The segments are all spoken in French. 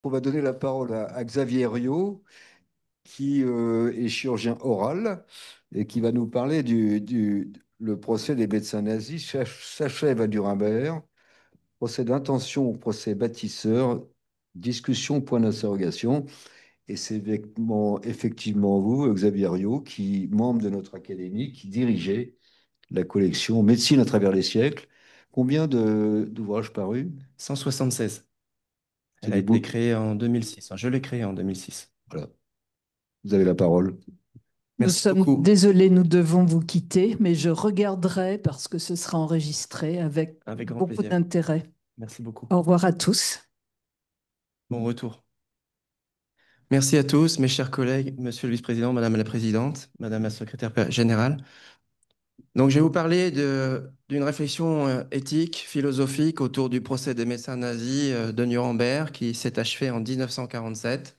On va donner la parole à Xavier Riot, qui est chirurgien oral et qui va nous parler le procès des médecins nazis s'achève à Nuremberg, procès d'intention au procès bâtisseur, discussion, point d'interrogation. Et c'est effectivement vous, Xavier Riot, qui, membre de notre académie, qui dirigez la collection Médecine à travers les siècles. Combien d'ouvrages parus? 176. C'est Elle a du été beau. créée en 2006. Enfin, je l'ai créée en 2006. Voilà, vous avez la parole. Nous Merci sommes beaucoup. désolés, nous devons vous quitter, mais je regarderai parce que ce sera enregistré avec Avec grand beaucoup plaisir. d'intérêt. Merci beaucoup. Au revoir à tous. Bon retour. Merci à tous, mes chers collègues, monsieur le vice-président, madame la présidente, madame la secrétaire générale. Donc, je vais vous parler d'une réflexion éthique, philosophique autour du procès des médecins nazis de Nuremberg qui s'est achevé en 1947.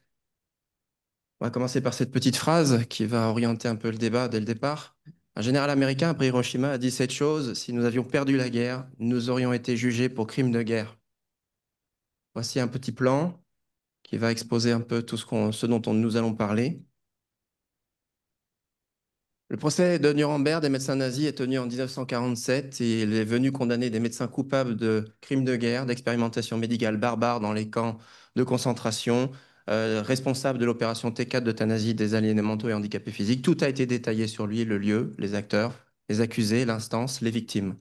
On va commencer par cette petite phrase qui va orienter un peu le débat dès le départ. Un général américain après Hiroshima a dit cette chose: si nous avions perdu la guerre, nous aurions été jugés pour crimes de guerre. Voici un petit plan qui va exposer un peu tout ce dont nous allons parler. Le procès de Nuremberg des médecins nazis est tenu en 1947 et il est venu condamner des médecins coupables de crimes de guerre, d'expérimentation médicale barbare dans les camps de concentration, responsable de l'opération T4 d'euthanasie des aliénés mentaux et handicapés physiques. Tout a été détaillé sur lui: le lieu, les acteurs, les accusés, l'instance, les victimes.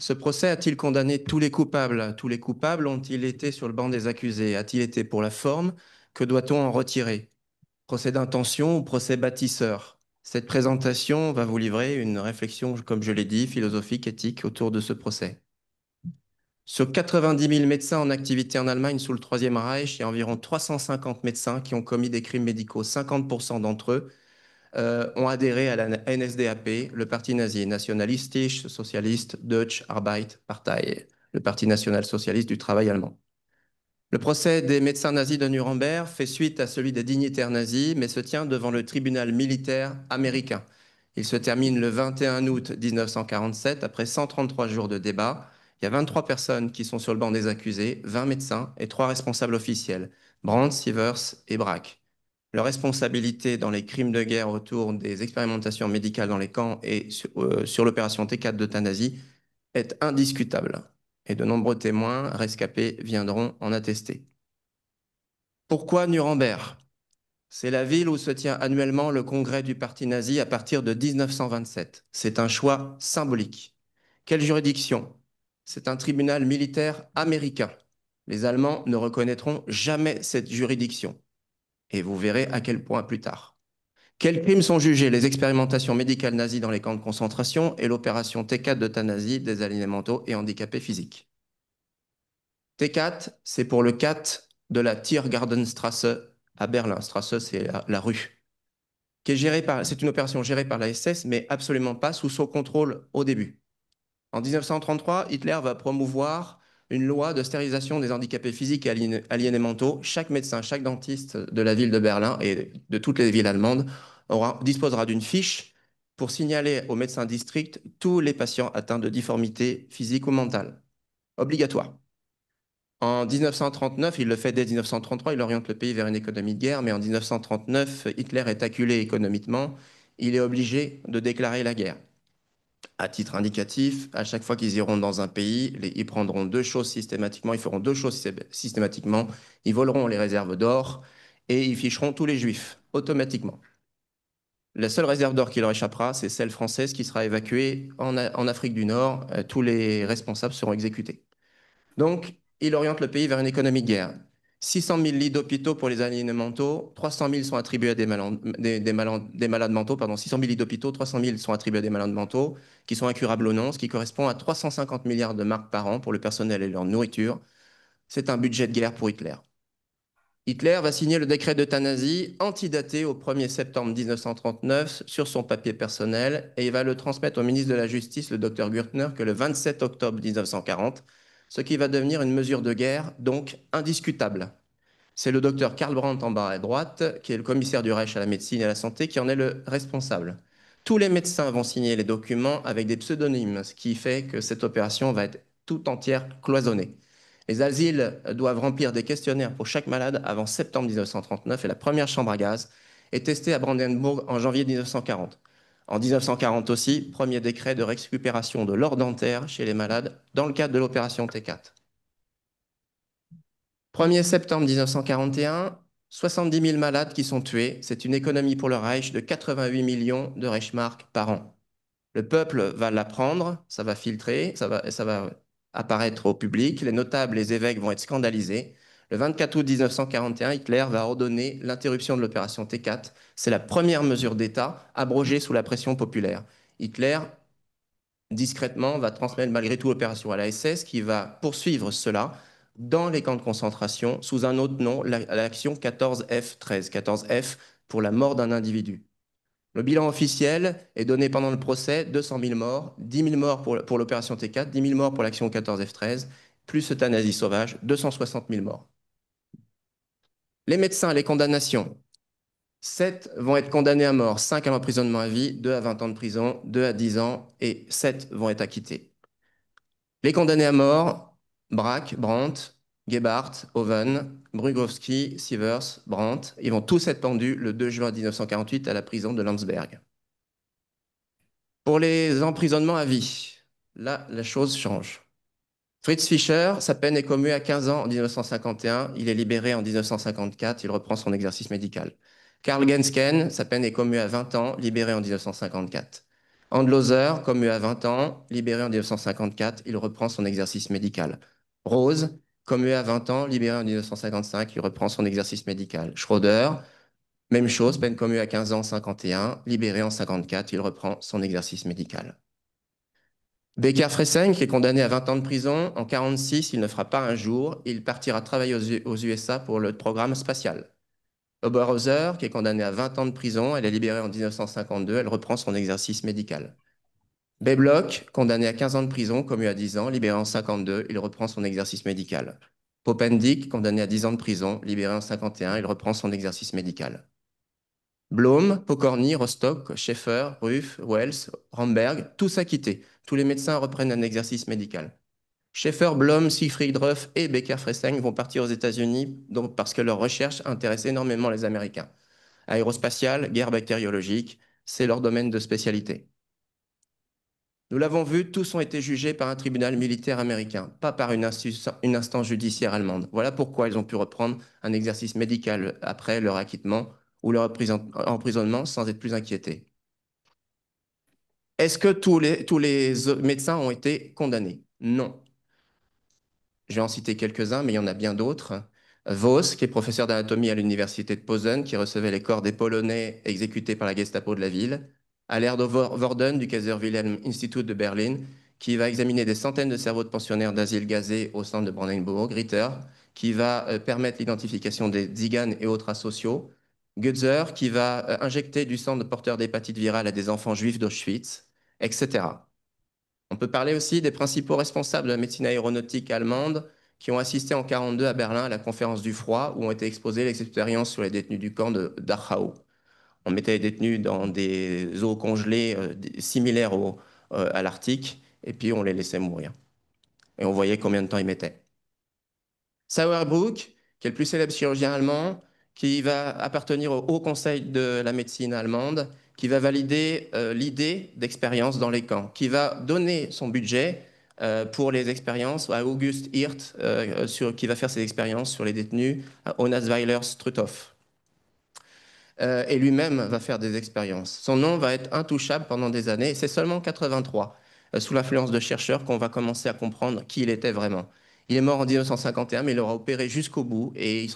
Ce procès a-t-il condamné tous les coupables? Tous les coupables ont-ils été sur le banc des accusés? A-t-il été pour la forme? Que doit-on en retirer? Procès d'intention ou procès bâtisseur? Cette présentation va vous livrer une réflexion, comme je l'ai dit, philosophique, éthique autour de ce procès. Sur 90 000 médecins en activité en Allemagne sous le Troisième Reich, il y a environ 350 médecins qui ont commis des crimes médicaux. 50% d'entre eux ont adhéré à la NSDAP, le parti nazi, Nationalistisch Sozialist Deutsche Arbeiterpartei, le parti national-socialiste du travail allemand. Le procès des médecins nazis de Nuremberg fait suite à celui des dignitaires nazis, mais se tient devant le tribunal militaire américain. Il se termine le 21 août 1947, après 133 jours de débat. Il y a 23 personnes qui sont sur le banc des accusés, 20 médecins et 3 responsables officiels, Brandt, Sievers et Brack. Leur responsabilité dans les crimes de guerre autour des expérimentations médicales dans les camps et sur l'opération T4 d'euthanasie est indiscutable et de nombreux témoins rescapés viendront en attester. Pourquoi Nuremberg? C'est la ville où se tient annuellement le congrès du parti nazi à partir de 1927. C'est un choix symbolique. Quelle juridiction? C'est un tribunal militaire américain. Les Allemands ne reconnaîtront jamais cette juridiction. Et vous verrez à quel point plus tard. Quels crimes sont jugés? Les expérimentations médicales nazies dans les camps de concentration et l'opération T4 d'euthanasie des aliénés mentaux et handicapés physiques. T4, c'est pour le 4 de la Tiergartenstrasse à Berlin. Strasse, c'est la rue. C'est une opération gérée par la SS, mais absolument pas sous son contrôle au début. En 1933, Hitler va promouvoir une loi de stérilisation des handicapés physiques et aliénés mentaux. Chaque médecin, chaque dentiste de la ville de Berlin et de toutes les villes allemandes disposera d'une fiche pour signaler au médecin district tous les patients atteints de difformités physiques ou mentales. Obligatoire. En 1939, il le fait dès 1933, il oriente le pays vers une économie de guerre, mais en 1939, Hitler est acculé économiquement, il est obligé de déclarer la guerre. À titre indicatif, à chaque fois qu'ils iront dans un pays, ils prendront deux choses systématiquement, ils feront deux choses systématiquement, ils voleront les réserves d'or et ils ficheront tous les juifs automatiquement. La seule réserve d'or qui leur échappera, c'est celle française qui sera évacuée en Afrique du Nord. Tous les responsables seront exécutés. Donc, il oriente le pays vers une économie de guerre. 600 000 lits d'hôpitaux pour les aliénés mentaux, 300 000 sont attribués à des malades mentaux, pardon, 600 000 lits d'hôpitaux, 300 000 sont attribués à des malades mentaux qui sont incurables ou non, ce qui correspond à 350 milliards de marks par an pour le personnel et leur nourriture. C'est un budget de guerre pour Hitler. Hitler va signer le décret d'euthanasie antidaté au 1er septembre 1939 sur son papier personnel et il va le transmettre au ministre de la Justice, le docteur Gürtner, que le 27 octobre 1940, ce qui va devenir une mesure de guerre, donc indiscutable. C'est le docteur Karl Brandt en bas à droite, qui est le commissaire du Reich à la médecine et à la santé, qui en est le responsable. Tous les médecins vont signer les documents avec des pseudonymes, ce qui fait que cette opération va être tout entière cloisonnée. Les asiles doivent remplir des questionnaires pour chaque malade avant septembre 1939 et la première chambre à gaz est testée à Brandenburg en janvier 1940. En 1940 aussi, premier décret de récupération de l'or dentaire chez les malades dans le cadre de l'opération T4. 1er septembre 1941, 70 000 malades qui sont tués. C'est une économie pour le Reich de 88 millions de Reichsmark par an. Le peuple va l'apprendre, ça va filtrer, ça va apparaître au public. Les notables, les évêques vont être scandalisés. Le 24 août 1941, Hitler va ordonner l'interruption de l'opération T4. C'est la première mesure d'État abrogée sous la pression populaire. Hitler, discrètement, va transmettre malgré tout l'opération à la SS qui va poursuivre cela dans les camps de concentration sous un autre nom, l'action 14F13. 14F pour la mort d'un individu. Le bilan officiel est donné pendant le procès, 200 000 morts, 10 000 morts pour l'opération T4, 10 000 morts pour l'action 14F13, plus euthanasie sauvage, 260 000 morts. Les médecins, les condamnations. 7 vont être condamnés à mort, 5 à l'emprisonnement à vie, 2 à 20 ans de prison, 2 à 10 ans et 7 vont être acquittés. Les condamnés à mort, Braque, Brandt, Gebhardt, Owen, Brugowski, Sievers, Brandt, ils vont tous être pendus le 2 juin 1948 à la prison de Landsberg. Pour les emprisonnements à vie, là, la chose change. Fritz Fischer, sa peine est commue à 15 ans en 1951. Il est libéré en 1954. Il reprend son exercice médical. Karl Gensken, sa peine est commue à 20 ans, libéré en 1954. Handloser, commu à 20 ans, libéré en 1954. Il reprend son exercice médical. Rose, commu à 20 ans, libéré en 1955. Il reprend son exercice médical. Schroeder, même chose, peine commue à 15 ans, 51, libéré en 54, il reprend son exercice médical. Becker-Fresseng, qui est condamné à 20 ans de prison, en 46, il ne fera pas un jour, il partira travailler aux USA pour le programme spatial. Oberhauser, qui est condamné à 20 ans de prison, elle est libérée en 1952, elle reprend son exercice médical. Beblock, condamné à 15 ans de prison, commu à 10 ans, libéré en 52, il reprend son exercice médical. Popendick, condamné à 10 ans de prison, libéré en 51, il reprend son exercice médical. Blom, Pokorny, Rostock, Schaeffer, Ruff, Wells, Ramberg, tous acquittés. Tous les médecins reprennent un exercice médical. Schaeffer, Blom, Siegfried Ruff et Becker-Fresseng vont partir aux États-Unis parce que leurs recherches intéressent énormément les Américains. Aérospatiale, guerre bactériologique, c'est leur domaine de spécialité. Nous l'avons vu, tous ont été jugés par un tribunal militaire américain, pas par une instance judiciaire allemande. Voilà pourquoi ils ont pu reprendre un exercice médical après leur acquittement ou leur emprisonnement sans être plus inquiétés. Est-ce que tous les médecins ont été condamnés? Non. Je vais en citer quelques-uns, mais il y en a bien d'autres. Vos, qui est professeur d'anatomie à l'université de Posen, qui recevait les corps des Polonais exécutés par la Gestapo de la ville. Alerd Worden, du Kaiser Wilhelm Institut de Berlin, qui va examiner des centaines de cerveaux de pensionnaires d'asile gazés au centre de Brandenburg. Ritter, qui va permettre l'identification des Ziganes et autres asociaux. Götzer, qui va injecter du sang de porteurs d'hépatite virale à des enfants juifs d'Auschwitz, etc. On peut parler aussi des principaux responsables de la médecine aéronautique allemande qui ont assisté en 1942 à Berlin à la conférence du froid où ont été exposées les expériences sur les détenus du camp de Dachau. On mettait les détenus dans des eaux congelées similaires à l'Arctique et puis on les laissait mourir. Et on voyait combien de temps ils mettaient. Sauerbruch, qui est le plus célèbre chirurgien allemand, qui va appartenir au Haut Conseil de la médecine allemande, qui va valider l'idée d'expérience dans les camps, qui va donner son budget pour les expériences à August Hirt, qui va faire ses expériences sur les détenus à Onasweiler-Struthof. Et lui-même va faire des expériences. Son nom va être intouchable pendant des années, et c'est seulement en 83, sous l'influence de chercheurs, qu'on va commencer à comprendre qui il était vraiment. Il est mort en 1951, mais il aura opéré jusqu'au bout, et il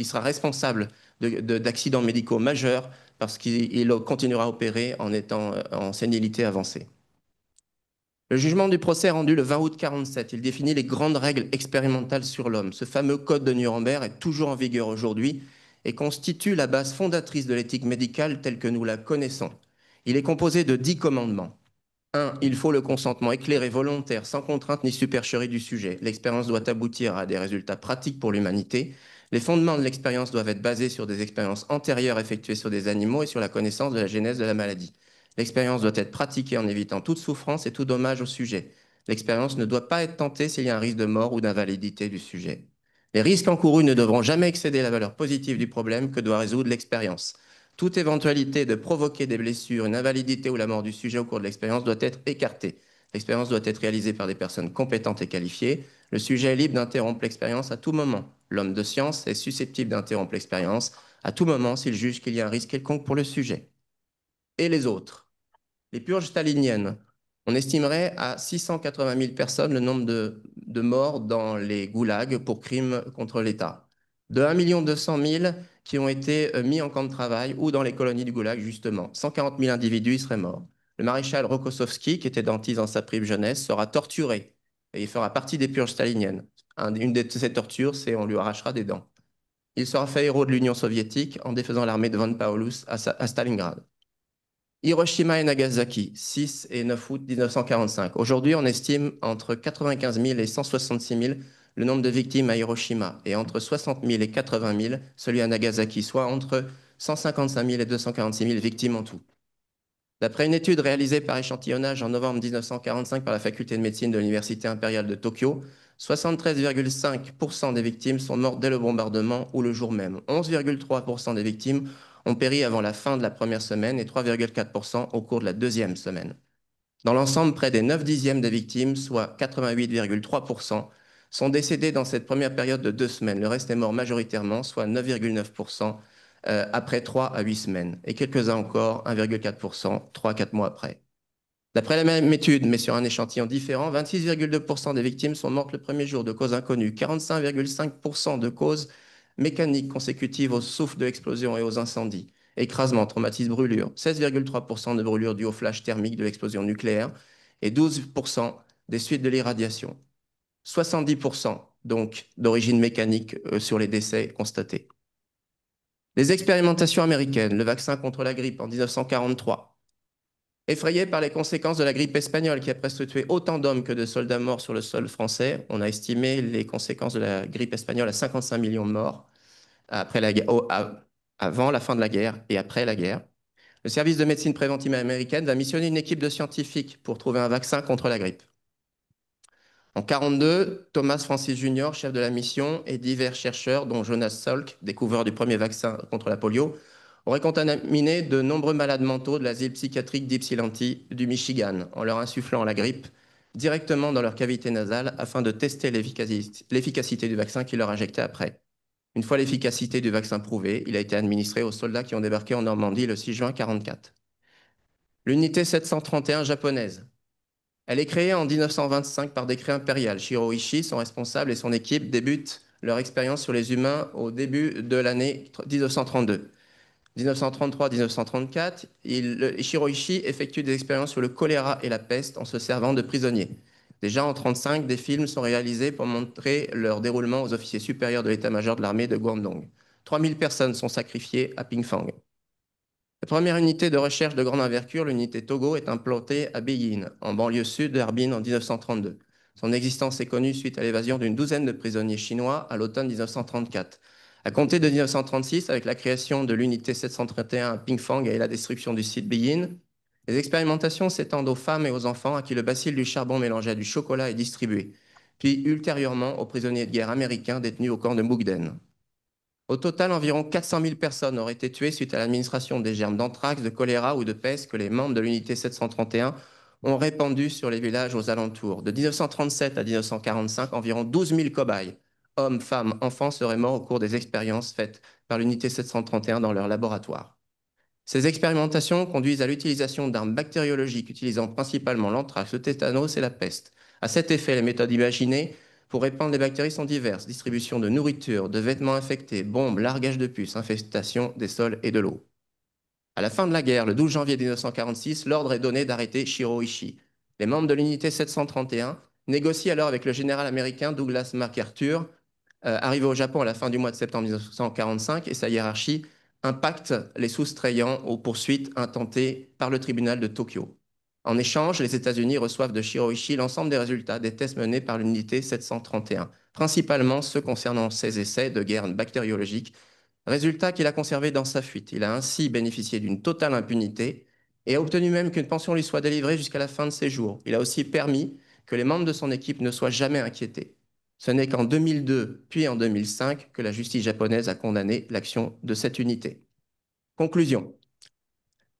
sera responsable d'accidents médicaux majeurs, parce qu'il continuera à opérer en étant en sénilité avancée. Le jugement du procès est rendu le 20 août 1947. Il définit les grandes règles expérimentales sur l'homme. Ce fameux code de Nuremberg est toujours en vigueur aujourd'hui et constitue la base fondatrice de l'éthique médicale telle que nous la connaissons. Il est composé de 10 commandements. 1. Il faut le consentement éclairé, volontaire, sans contrainte ni supercherie du sujet. L'expérience doit aboutir à des résultats pratiques pour l'humanité. Les fondements de l'expérience doivent être basés sur des expériences antérieures effectuées sur des animaux et sur la connaissance de la genèse de la maladie. L'expérience doit être pratiquée en évitant toute souffrance et tout dommage au sujet. L'expérience ne doit pas être tentée s'il y a un risque de mort ou d'invalidité du sujet. Les risques encourus ne devront jamais excéder la valeur positive du problème que doit résoudre l'expérience. Toute éventualité de provoquer des blessures, une invalidité ou la mort du sujet au cours de l'expérience doit être écartée. L'expérience doit être réalisée par des personnes compétentes et qualifiées. Le sujet est libre d'interrompre l'expérience à tout moment. L'homme de science est susceptible d'interrompre l'expérience à tout moment s'il juge qu'il y a un risque quelconque pour le sujet. Et les autres? Les purges staliniennes, on estimerait à 680 000 personnes le nombre de morts dans les goulags pour crimes contre l'État. De 1 200 000 qui ont été mis en camp de travail ou dans les colonies du goulag, justement. 140 000 individus y seraient morts. Le maréchal Rokossovski, qui était dentiste dans sa prime jeunesse, sera torturé et il fera partie des purges staliniennes. Une de ces tortures, c'est on lui arrachera des dents. Il sera fait héros de l'Union soviétique en défaisant l'armée de von Paulus à Stalingrad. Hiroshima et Nagasaki, 6 et 9 août 1945. Aujourd'hui, on estime entre 95 000 et 166 000 le nombre de victimes à Hiroshima et entre 60 000 et 80 000 celui à Nagasaki, soit entre 155 000 et 246 000 victimes en tout. D'après une étude réalisée par échantillonnage en novembre 1945 par la faculté de médecine de l'Université impériale de Tokyo, 73,5% des victimes sont mortes dès le bombardement ou le jour même. 11,3% des victimes ont péri avant la fin de la première semaine et 3,4% au cours de la deuxième semaine. Dans l'ensemble, près des 9 dixièmes des victimes, soit 88,3%, sont décédées dans cette première période de 2 semaines. Le reste est mort majoritairement, soit 9,9%, après 3 à 8 semaines. Et quelques-uns encore, 1,4%, 3 à 4 mois après. D'après la même étude, mais sur un échantillon différent, 26,2% des victimes sont mortes le premier jour de causes inconnues, 45,5% de causes mécaniques consécutives au souffle de l'explosion et aux incendies, écrasement, traumatisme, brûlure, 16,3% de brûlures dues au flash thermique de l'explosion nucléaire et 12% des suites de l'irradiation. 70% donc d'origine mécanique sur les décès constatés. Les expérimentations américaines, le vaccin contre la grippe en 1943, effrayé par les conséquences de la grippe espagnole qui a presque tué autant d'hommes que de soldats morts sur le sol français, on a estimé les conséquences de la grippe espagnole à 55 millions de morts après avant la fin de la guerre et après la guerre. Le service de médecine préventive américaine va missionner une équipe de scientifiques pour trouver un vaccin contre la grippe. En 1942, Thomas Francis Jr., chef de la mission, et divers chercheurs, dont Jonas Salk, découvreur du premier vaccin contre la polio, auraient contaminé de nombreux malades mentaux de l'asile psychiatrique d'Ypsilanti du Michigan en leur insufflant la grippe directement dans leur cavité nasale afin de tester l'efficacité du vaccin qu'ils leur injectaient après. Une fois l'efficacité du vaccin prouvée, il a été administré aux soldats qui ont débarqué en Normandie le 6 juin 1944. L'unité 731 japonaise. Elle est créée en 1925 par décret impérial. Shiro Ishii, son responsable et son équipe débutent leur expérience sur les humains au début de l'année 1932. 1933-1934, Shiro Ishii effectue des expériences sur le choléra et la peste en se servant de prisonniers. Déjà en 1935, des films sont réalisés pour montrer leur déroulement aux officiers supérieurs de l'état-major de l'armée de Guangdong. 3000 personnes sont sacrifiées à Pingfang. La première unité de recherche de grande envergure, l'unité Togo, est implantée à Beyin, en banlieue sud de Harbin en 1932. Son existence est connue suite à l'évasion d'une douzaine de prisonniers chinois à l'automne 1934. À compter de 1936, avec la création de l'unité 731 à Pingfang et la destruction du site Beyin, les expérimentations s'étendent aux femmes et aux enfants à qui le bacille du charbon mélangé à du chocolat est distribué, puis ultérieurement aux prisonniers de guerre américains détenus au camp de Mukden. Au total, environ 400 000 personnes auraient été tuées suite à l'administration des germes d'anthrax, de choléra ou de peste que les membres de l'unité 731 ont répandus sur les villages aux alentours. De 1937 à 1945, environ 12 000 cobayes, hommes, femmes, enfants, seraient morts au cours des expériences faites par l'unité 731 dans leur laboratoire. Ces expérimentations conduisent à l'utilisation d'armes bactériologiques utilisant principalement l'anthrax, le tétanos et la peste. À cet effet, les méthodes imaginées pour répandre les bactéries sont diverses: distribution de nourriture, de vêtements infectés, bombes, largage de puces, infestation des sols et de l'eau. À la fin de la guerre, le 12 janvier 1946, l'ordre est donné d'arrêter Shiro Ishii. Les membres de l'unité 731 négocient alors avec le général américain Douglas MacArthur, arrivé au Japon à la fin du mois de septembre 1945, et sa hiérarchie impacte les soustrayant aux poursuites intentées par le tribunal de Tokyo. En échange, les États-Unis reçoivent de Shiro Ishii l'ensemble des résultats des tests menés par l'unité 731, principalement ceux concernant ses essais de guerre bactériologique, résultat qu'il a conservé dans sa fuite. Il a ainsi bénéficié d'une totale impunité et a obtenu même qu'une pension lui soit délivrée jusqu'à la fin de ses jours. Il a aussi permis que les membres de son équipe ne soient jamais inquiétés. Ce n'est qu'en 2002, puis en 2005, que la justice japonaise a condamné l'action de cette unité. Conclusion.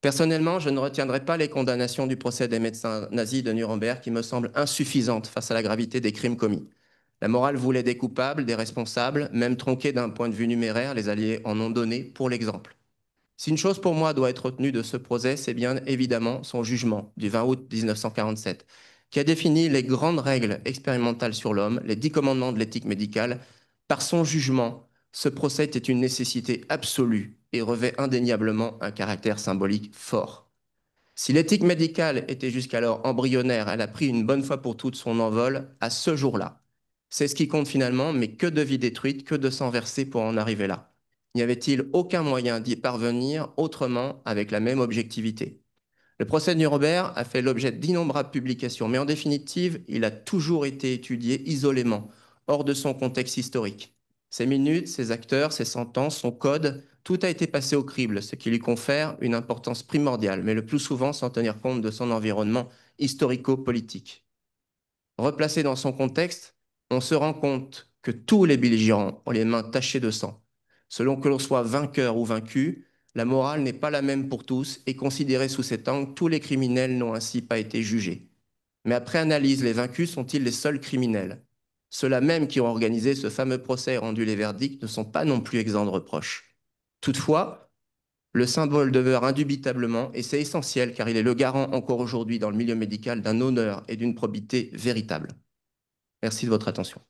Personnellement, je ne retiendrai pas les condamnations du procès des médecins nazis de Nuremberg qui me semblent insuffisantes face à la gravité des crimes commis. La morale voulait des coupables, des responsables, même tronqués d'un point de vue numéraire, les Alliés en ont donné pour l'exemple. Si une chose pour moi doit être retenue de ce procès, c'est bien évidemment son jugement du 20 août 1947, qui a défini les grandes règles expérimentales sur l'homme, les 10 commandements de l'éthique médicale. Par son jugement, ce procès était une nécessité absolue et revêt indéniablement un caractère symbolique fort. Si l'éthique médicale était jusqu'alors embryonnaire, elle a pris une bonne fois pour toutes son envol à ce jour-là. C'est ce qui compte finalement, mais que de vies détruites, que de sang versé pour en arriver là. N'y avait-il aucun moyen d'y parvenir autrement avec la même objectivité? Le procès de Nuremberg a fait l'objet d'innombrables publications, mais en définitive, il a toujours été étudié isolément, hors de son contexte historique. Ses minutes, ses acteurs, ses sentences, son code, tout a été passé au crible, ce qui lui confère une importance primordiale, mais le plus souvent sans tenir compte de son environnement historico-politique. Replacé dans son contexte, on se rend compte que tous les belligérants ont les mains tachées de sang. Selon que l'on soit vainqueur ou vaincu, la morale n'est pas la même pour tous et considérée sous cet angle, tous les criminels n'ont ainsi pas été jugés. Mais après analyse, les vaincus sont-ils les seuls criminels? Ceux-là même qui ont organisé ce fameux procès et rendu les verdicts ne sont pas non plus exempts de reproches. Toutefois, le symbole demeure indubitablement, et c'est essentiel car il est le garant encore aujourd'hui dans le milieu médical d'un honneur et d'une probité véritable. Merci de votre attention.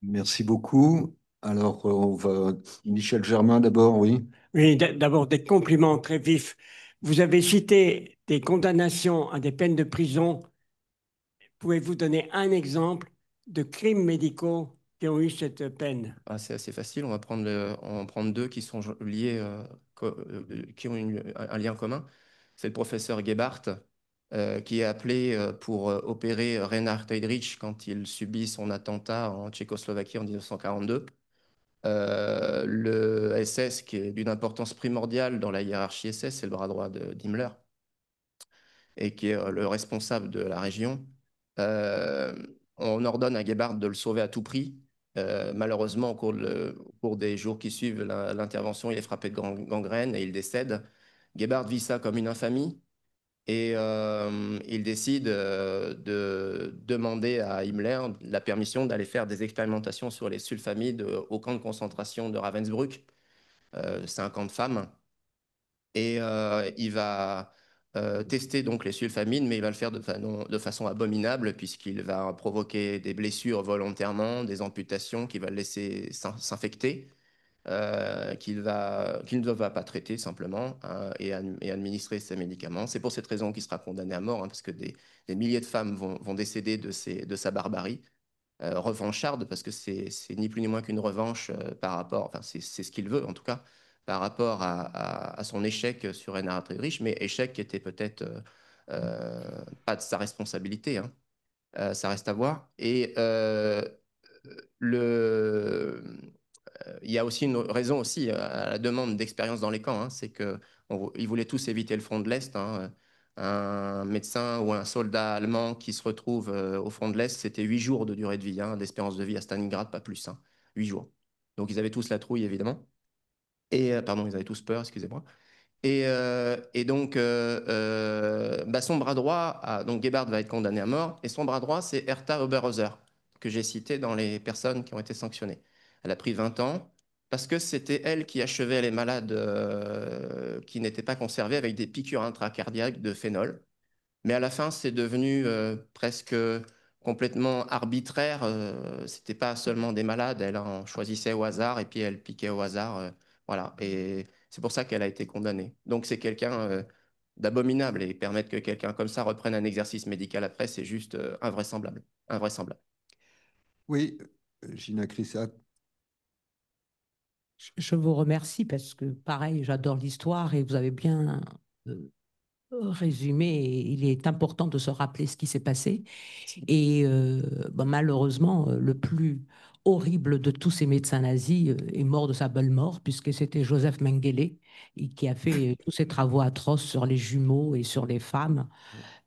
Merci beaucoup. Alors, on va... Michel Germain d'abord, oui. Oui, d'abord des compliments très vifs. Vous avez cité des condamnations à des peines de prison. Pouvez-vous donner un exemple de crimes médicaux qui ont eu cette peine? Ah, c'est assez facile, on va en prendre deux qui sont liés, qui ont un lien commun. C'est le professeur Gebhardt qui est appelé pour opérer Reinhard Heydrich quand il subit son attentat en Tchécoslovaquie en 1942. Le SS, qui est d'une importance primordiale dans la hiérarchie SS, c'est le bras droit d'Himmler, et qui est le responsable de la région. Euh, on ordonne à Gebhardt de le sauver à tout prix. Malheureusement, au cours des jours qui suivent l'intervention, il est frappé de gangrène et il décède. Gebhardt vit ça comme une infamie et il décide de demander à Himmler la permission d'aller faire des expérimentations sur les sulfamides au camp de concentration de Ravensbrück. C'est un camp de femmes. Et il va tester donc les sulfamines, mais il va le faire de façon abominable, puisqu'il va provoquer des blessures volontairement, des amputations qui va le laisser s'infecter, qu'il ne va pas traiter simplement et administrer ces médicaments. C'est pour cette raison qu'il sera condamné à mort, hein, parce que des milliers de femmes vont décéder de sa barbarie. Revancharde, parce que c'est ni plus ni moins qu'une revanche par rapport, enfin c'est ce qu'il veut en tout cas, par rapport à son échec sur Reinhard Friedrich, mais échec qui était peut-être pas de sa responsabilité, hein. Ça reste à voir. Et le, il y a aussi une raison aussi à la demande d'expérience dans les camps, hein, c'est qu'ils voulaient tous éviter le front de l'Est, hein. Un médecin ou un soldat allemand qui se retrouve au front de l'Est, c'était 8 jours de durée de vie, hein, d'espérance de vie à Stalingrad, pas plus, hein, 8 jours. Donc ils avaient tous la trouille, évidemment. Et, pardon, ils avaient tous peur, excusez-moi. Et donc, bah, son bras droit, donc Gebhardt va être condamné à mort, et son bras droit, c'est Hertha Oberhauser, que j'ai cité dans les personnes qui ont été sanctionnées. Elle a pris 20 ans parce que c'était elle qui achevait les malades qui n'étaient pas conservés avec des piqûres intracardiaques de phénol. Mais à la fin, c'est devenu presque complètement arbitraire. C'était pas seulement des malades, elle en choisissait au hasard et puis elle piquait au hasard. Voilà. Et c'est pour ça qu'elle a été condamnée. Donc c'est quelqu'un d'abominable et permettre que quelqu'un comme ça reprenne un exercice médical après, c'est juste invraisemblable. Invraisemblable. Oui, Gina Crissat. Je vous remercie parce que, pareil, j'adore l'histoire et vous avez bien résumé. Il est important de se rappeler ce qui s'est passé. Et malheureusement, le plus horrible de tous ces médecins nazis est mort de sa belle mort, puisque c'était Joseph Mengele qui a fait tous ces travaux atroces sur les jumeaux et sur les femmes.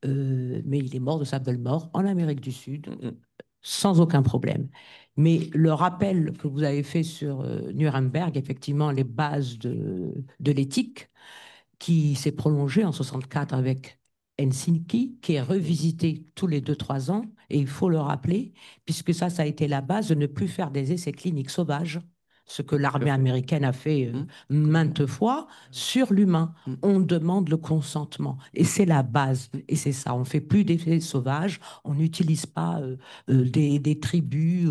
Mais il est mort de sa belle mort en Amérique du Sud, sans aucun problème. Mais le rappel que vous avez fait sur Nuremberg, effectivement, les bases de l'éthique, qui s'est prolongé en 64 avec Helsinki, qui est revisité tous les 2-3 ans, et il faut le rappeler, puisque ça a été la base de ne plus faire des essais cliniques sauvages, ce que l'armée américaine a fait maintes fois sur l'humain. On demande le consentement, et c'est la base, et c'est ça, on ne fait plus d'essais sauvages, on n'utilise pas des tribus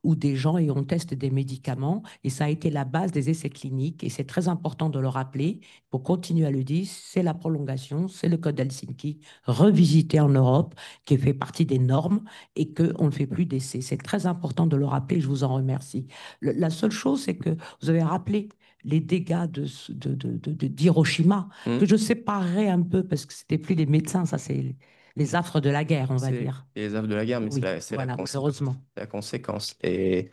ou des gens et on teste des médicaments, et ça a été la base des essais cliniques, et c'est très important de le rappeler, pour continuer à le dire, c'est la prolongation, c'est le code d'Helsinki, revisité en Europe, qui fait partie des normes et qu'on ne fait plus d'essais. C'est très important de le rappeler, je vous en remercie. La seule chose, c'est que vous avez rappelé les dégâts d'Hiroshima, que je séparerais un peu, parce que c'était plus les médecins, ça c'est les affres de la guerre, on va dire. Les affres de la guerre, mais Oui, c'est voilà, la heureusement. la conséquence. Et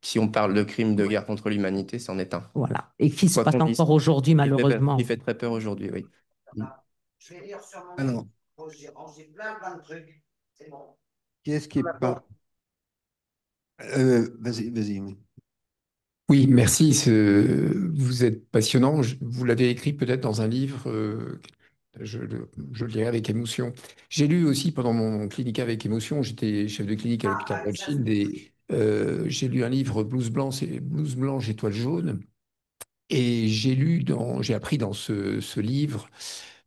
si on parle de crimes de guerre contre l'humanité, c'en est un. Voilà. Et qui se Quoi passe qu'on dise, encore aujourd'hui, qui fait peur, malheureusement. qui fait très peur aujourd'hui, oui. Je vais lire sur mon Alors, mail. J'ai rangé plein de trucs. C'est bon. qui est-ce qui parle? Vas-y, vas-y. Oui. Oui, merci. Vous êtes passionnant. Vous l'avez écrit peut-être dans un livre. Je le dirai avec émotion. J'ai lu aussi pendant mon clinique avec émotion. J'étais chef de clinique à l'hôpital Ah, ça, Rothschild et j'ai lu un livre Blouse blanche, étoile jaune. Et j'ai appris dans ce livre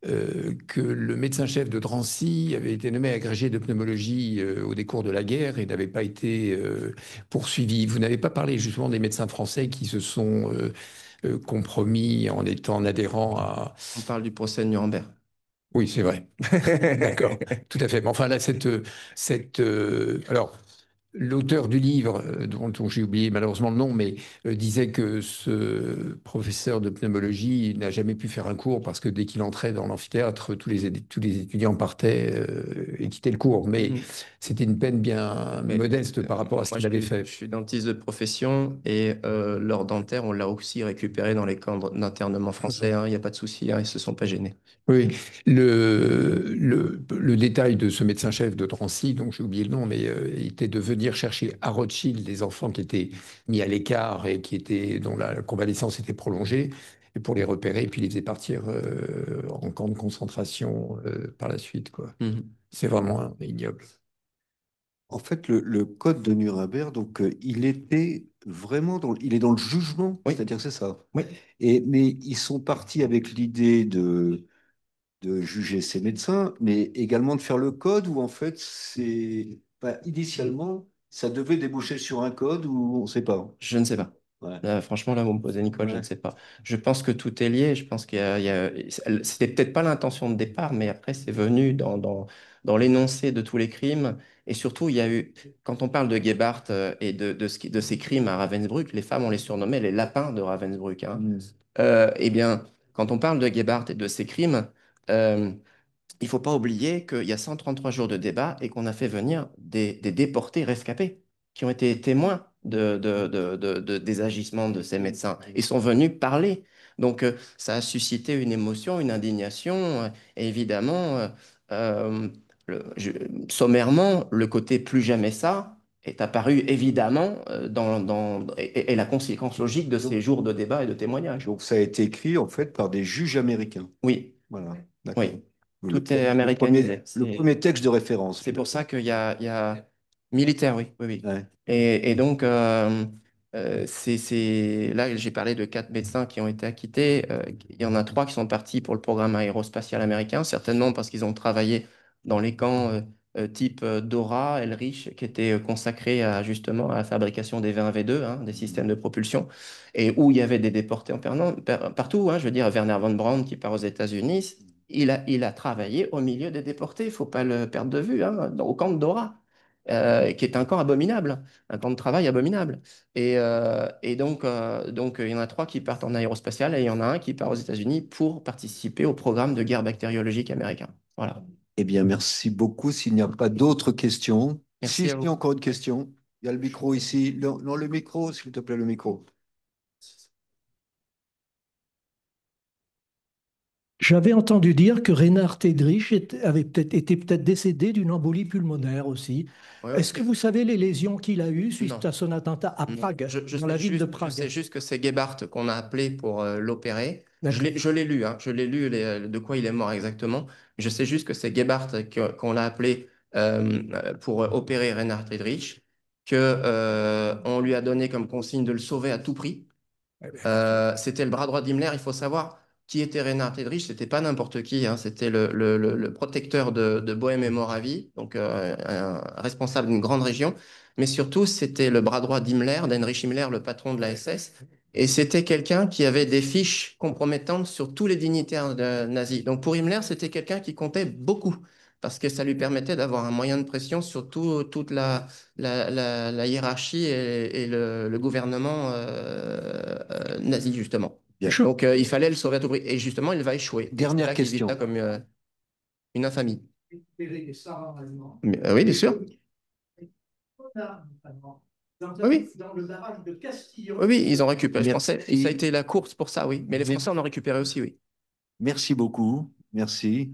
que le médecin-chef de Drancy avait été nommé agrégé de pneumologie au décours de la guerre et n'avait pas été poursuivi. Vous n'avez pas parlé justement des médecins français qui se sont compromis en étant adhérents à... On parle du procès de Nuremberg. Oui, c'est vrai. D'accord, tout à fait. Mais enfin, là, alors, l'auteur du livre, dont j'ai oublié malheureusement le nom, mais disait que ce professeur de pneumologie n'a jamais pu faire un cours parce que dès qu'il entrait dans l'amphithéâtre, tous les étudiants partaient et quittaient le cours. Mais c'était une peine bien Mais, modeste par rapport à ce moi, qu'il avait fait. je suis dentiste de profession et l'or dentaire, on l'a aussi récupéré dans les camps d'internement français. Il n'y a pas de souci, ils ne se sont pas gênés. Oui, le détail de ce médecin-chef de Drancy, dont j'ai oublié le nom, mais était de venir chercher à Rothschild des enfants qui étaient mis à l'écart et dont la convalescence était prolongée, et pour les repérer, et puis les faisait partir en camp de concentration par la suite, quoi. C'est vraiment ignoble. En fait, le code de Nuremberg, donc, il était vraiment il est dans le jugement, Oui. c'est-à-dire que c'est ça. Oui. Mais ils sont partis avec l'idée de juger ces médecins, mais également de faire le code où en fait, initialement, ça devait déboucher sur un code où on ne sait pas. Je ne sais pas. Ouais. Franchement, là, vous me posez, Nicole, je Ouais. ne sais pas. Je pense que tout est lié. Je pense c'était peut-être pas l'intention de départ, mais après, c'est venu dans l'énoncé de tous les crimes. Et surtout, il y a eu, quand on parle de Gebhardt et de ces crimes à Ravensbrück, les femmes, on les surnommait les lapins de Ravensbrück. Eh bien, quand on parle de Gebhardt et de ces crimes, euh, il ne faut pas oublier qu'il y a 133 jours de débat et qu'on a fait venir des déportés rescapés qui ont été témoins des agissements de ces médecins. Ils sont venus parler. Donc, ça a suscité une émotion, une indignation. Et évidemment, euh, sommairement, le côté plus jamais ça est apparu évidemment et la conséquence logique de ces jours de débat et de témoignages. Donc ça a été écrit en fait par des juges américains. Oui, Voilà, d'accord. oui. Tout est américanisé. Le premier texte de référence. C'est pour ça qu'il y a militaire, oui, oui, oui. Ouais. Et donc, là, j'ai parlé de 4 médecins qui ont été acquittés. Il y en a 3 qui sont partis pour le programme aérospatial américain, certainement parce qu'ils ont travaillé dans les camps type Dora, Elrich, qui étaient consacrés justement à la fabrication des V1, V2, des systèmes de propulsion, et où il y avait des déportés partout. Je veux dire, Werner von Braun qui part aux États-Unis, il a travaillé au milieu des déportés, il ne faut pas le perdre de vue, au camp de Dora, qui est un camp abominable, un camp de travail abominable. Et donc, il y en a 3 qui partent en aérospatial et il y en a un qui part aux États-Unis pour participer au programme de guerre bactériologique américain. Voilà. Eh bien, merci beaucoup. S'il n'y a pas d'autres questions. Merci à Si, vous. encore une question. Il y a le micro ici. Non, non, le micro, s'il te plaît, le micro. J'avais entendu dire que Reinhard Heydrich était peut-être décédé d'une embolie pulmonaire aussi. Ouais, Est-ce que vous savez les lésions qu'il a eues Non. suite à son attentat à Non. Prague, Je dans sais la ville de juste, je Prague? sais juste que c'est Gebhardt qu'on a appelé pour l'opérer. D'accord. Je l'ai lu, hein, je l'ai lu de quoi il est mort exactement. Je sais juste que c'est Gebhardt qu'on l'a appelé pour opérer Reinhard Heydrich, que on lui a donné comme consigne de le sauver à tout prix. C'était le bras droit d'Himmler. Il faut savoir qui était Reinhard Heydrich. C'était pas n'importe qui, hein. C'était le protecteur de Bohême et Moravie, donc un responsable d'une grande région. Mais surtout, c'était le bras droit d'Himmler, d'Heinrich Himmler, le patron de la SS. Et c'était quelqu'un qui avait des fiches compromettantes sur tous les dignitaires nazis. Donc pour Himmler, c'était quelqu'un qui comptait beaucoup, parce que ça lui permettait d'avoir un moyen de pression sur toute la hiérarchie et le gouvernement nazi, justement. Bien. Donc, il fallait le sauver à tout prix. Et justement, il va échouer. Dernière C'est là qu'il question. vit ça comme une infamie. Mais, Oui, bien sûr. Oui. Dans le barrage de Castillon. Oui, oui, ils ont récupéré. Merci. Ça a été la course pour ça, oui. Mais les Français en ont récupéré aussi, oui. Merci beaucoup. Merci.